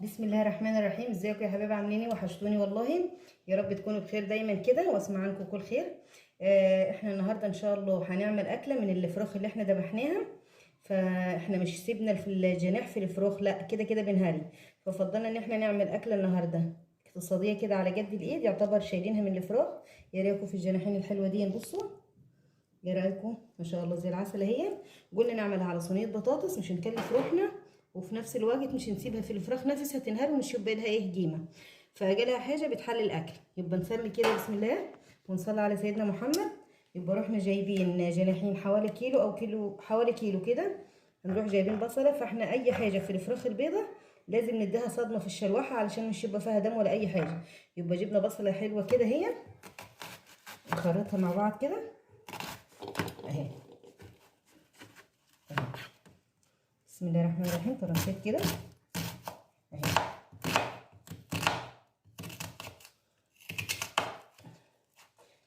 بسم الله الرحمن الرحيم. ازيكم يا حبايبي؟ عاملين ايه؟ وحشتوني والله. يا رب تكونوا بخير دايما كده واسمع عنكم كل خير. احنا النهارده ان شاء الله هنعمل اكله من الفراخ اللي احنا ذبحناها. فاحنا مش سيبنا في الجناح في الفراخ، لا كده كده بنهري. ففضلنا ان احنا نعمل اكله النهارده اقتصاديه كده على قد الايد، يعتبر شايلينها من الفراخ. يا رايكم في الجناحين الحلوه دي؟ بصوا ايه رايكم؟ ما شاء الله زي العسل اهي. قلنا نعملها على صينيه بطاطس، مش هنكلف روحنا وفي نفس الوقت مش هنسيبها في الفراخ نفسها تنهار ومش يبقى لها ايه قيمه. فجالها حاجه بتحل الاكل. يبقى نسمي كده بسم الله ونصلي على سيدنا محمد. يبقى رحنا جايبين جناحين حوالي كيلو او كيلو، حوالي كيلو كده. هنروح جايبين بصله. فاحنا اي حاجه في الفراخ البيضه لازم نديها صدمه في الشلوحه علشان مش يبقى فيها دم ولا اي حاجه. يبقى جبنا بصله حلوه كده هي، نخرطها مع بعض كده اهي. بسم الله الرحمن الرحيم. طرنشات كده اهي.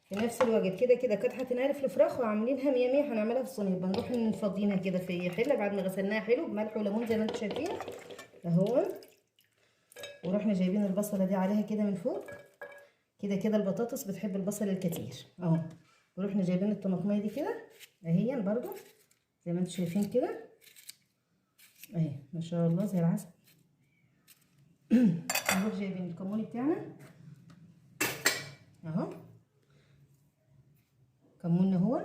في نفس الوقت كده كده كانت هتنعرف الفراخ وعاملينها مية مية، هنعملها في الصينيه. بنروح نفضينها كده في حله بعد ما غسلناها حلو بملح وليمون زي ما انتم شايفين اهو. ورحنا جايبين البصله دي عليها كده من فوق. كده كده البطاطس بتحب البصل الكتير اهو. ورحنا جايبين الطماطميه دي كده اهي برضو زي ما انتم شايفين كده اهي، ما شاء الله زي العسل. نروح جايبين الكمون بتاعنا اهو، كمون هو،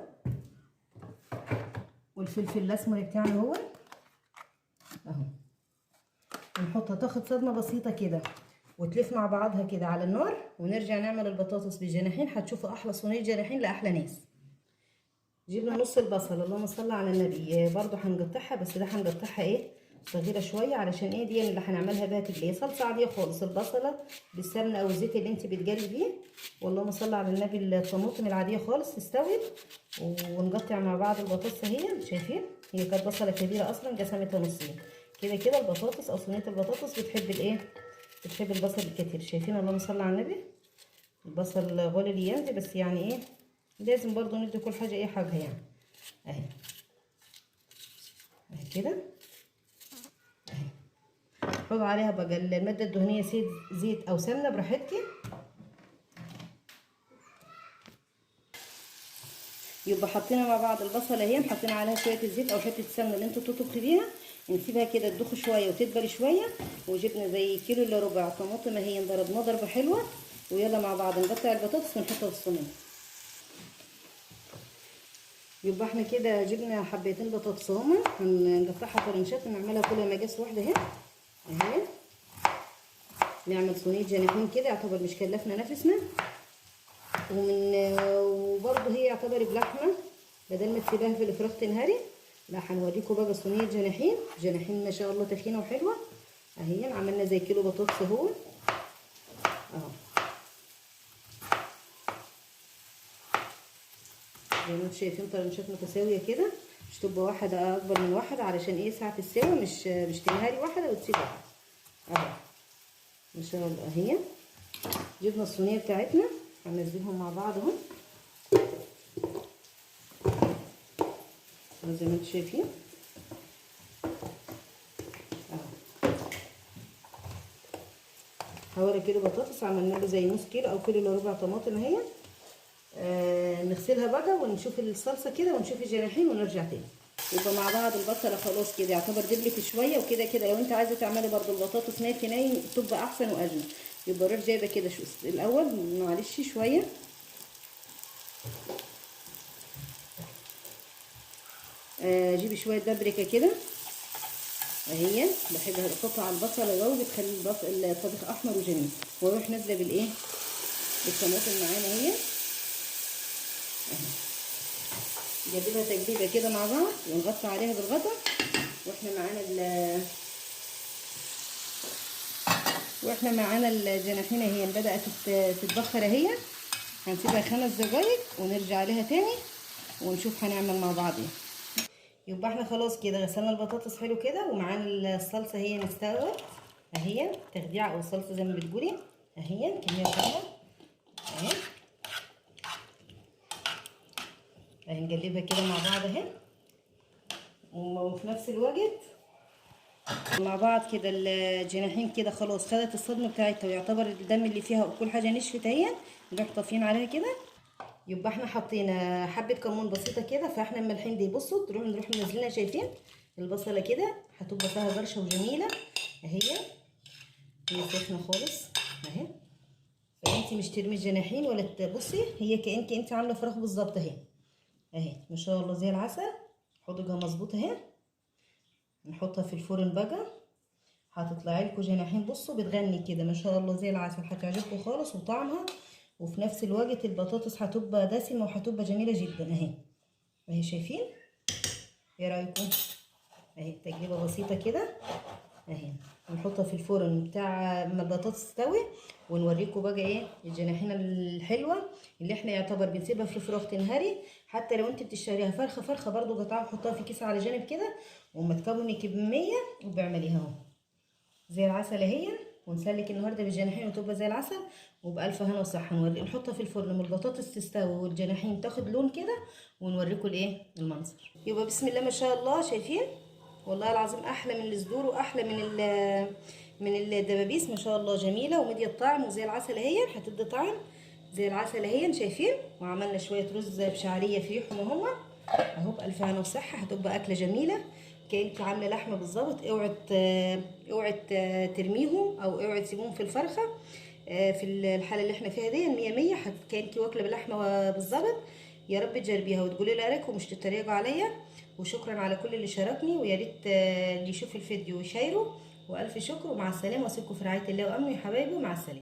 والفلفل الاسمر بتاعنا هو اهو. ونحطها تاخد صدمه بسيطه كده وتلف مع بعضها كده على النار، ونرجع نعمل البطاطس بالجناحين. هتشوفوا احلى صينيه جناحين لاحلى ناس. جبنا نص البصل، اللهم صل على النبي، برضو هنقطعها بس ده هنقطعها ايه صغيره شويه علشان ايه دي اللي هنعملها بيها تجليه صلصه عاديه خالص. البصله بالسمنه او الزيت اللي انت بتجلي بيه، واللهم صل على النبي، الطماطم العاديه خالص تستوي. ونقطع مع بعض البطاطس اهي. شايفين هي كانت بصله كبيره اصلا قسمتها نصين. كده كده البطاطس او صينيه البطاطس بتحب الايه، بتحب البصل الكتير. شايفين اللهم صل على النبي. البصل غلي لي ينزل بس يعني ايه لازم برضو ندي كل حاجه ايه حاجها يعني اهي. اهي كده اهي. حط عليها بقى الماده الدهنيه زيت او سمنه براحتك. يبقى حطينا مع بعض البصله اهي، حطينا عليها شويه الزيت او حته السمنه اللي انتوا تطبخي بيها. نسيبها كده تدوخ شويه وتدبل شويه. وجبنا زي كيلو الا ربع طماطم اهي، ضربناها ضربه حلوه. ويلا مع بعض نقطع البطاطس ونحطها في الصينيه. يبقى احنا كده جبنا حبيتين بطاطس هما، هنقطعها طرنشات ونعملها كلها مقاس واحده اهي اهي. نعمل صينيه جناحين كده يعتبر مش كلفنا نفسنا. وبرضه هي يعتبر بلحمه بدل ما تسيبها في الفراخ تنهري. لا هنوريكم بقى صينيه جناحين، جناحين ما شاء الله تخينه وحلوه اهي. عملنا زي كيلو بطاطس اهو اهو زي ما انتم شايفين. طرنشات متساويه كده، مش تبقى واحده اكبر من واحده علشان ايه ساعه السوا مش تنهري واحده وتسيب واحده اهو. ما شاء الله اهي. جبنا الصينيه بتاعتنا هننزلهم مع بعض اهو زي ما انتم شايفين اهو. حوالي كيلو بطاطس عملنا له زي نص كيلو او كيلو الا ربع طماطم اهي. نغسلها بقى ونشوف الصلصه كده ونشوف الجناحين ونرجع تاني. يبقى مع بعض البصله خلاص كده يعتبر دبلت شويه. وكده كده لو انت عايزه تعملي برده البطاطس ناي في ناي تبقى احسن واجمل. يبقى روح جايبه كده شو الاول معلش شويه جيبي شويه بابريكا كده اهي. بحب احطها على البصله قوي بتخلي الطبيخ احمر وجميل. واروح نازله بالايه بالطماطم معانا اهي. نجيبها تجليبه كده مع بعض ونغطي عليها بالغطا. واحنا معانا الجناحين اهي بدات تتبخر اهي. هنسيبها 5 دقايق ونرجع لها تاني ونشوف هنعمل مع بعض ايه. يبقى احنا خلاص كده غسلنا البطاطس حلو كده ومعانا الصلصه هي مستوت اهي. تخديعه او الصلصه زي ما بتقولي اهي كميه كامله اهي. نقلبها كده مع بعض اهي. وفي نفس الوقت مع بعض كده الجناحين كده خلاص خدت الصدمه بتاعتها، ويعتبر الدم اللي فيها وكل حاجه نشفت اهي. نروح طافيين عليها كده. يبقى احنا حطينا حبه كمون بسيطه كده، فاحنا الملحين دي بصوا نروح منزلينها. شايفين البصله كده هتبقى فيها برشه وجميله اهي. هي سخنه خالص اهي. فانت مش ترمي الجناحين ولا تبصي، هي كأنك انت عامله فراخ بالظبط اهي. اهي ما شاء الله زي العسل. حدوجها مظبوطه اهي. نحطها في الفرن بقى. هتطلع لكم جناحين بصوا بتغني كده ما شاء الله زي العسل. هتعجبكم خالص وطعمها، وفي نفس الوقت البطاطس هتبقى دسمه وهتبقى جميله جدا اهي. اهي شايفين؟ ايه رايكم؟ اهي تجربه بسيطه كده اهي. هنحطها في الفرن بتاع ما البطاطس تستوي، ونوريكم بقى ايه الجناحين الحلوه اللي احنا يعتبر بنسيبها في الفراخ تنهري. حتى لو انت بتشتريها فرخه فرخه برضو قطعها وحطها في كيس على جنب كده، وما تكوني كميه وبعمليها اهو زي العسل اهي. ونسلك النهارده بالجناحين وتبقى زي العسل وبألف هنا وصحه. نحطها في الفرن من البطاطس تستوي والجناحين تاخد لون كده، ونوريكم الايه المنظر. يبقى بسم الله ما شاء الله. شايفين؟ والله العظيم احلى من الصدور واحلى من الدبابيس ما شاء الله. جميله ومديه الطعم وزي العسل اهي. هتدي طعم زي العسل اهي. شايفين؟ وعملنا شويه رز بشعريه فيهم اهو اهو بألف هنا وصحه. هتبقى اكله جميله كأنك عامله لحمه بالظبط. اوعي ترميهم او اوعي تسيبوهم في الفرخه. في الحاله اللي احنا فيها دي 100 100 كأنك واكله باللحمه بالظبط. يا رب تجربيها وتقولي لي رايك ومش تتريقوا عليا. وشكرا على كل اللي شاركني، ويا ريت اللي يشوف الفيديو يشيره. والف شكر ومع السلامه، واسيبكم في رعايه الله وامنه يا حبايبي، ومع السلامه.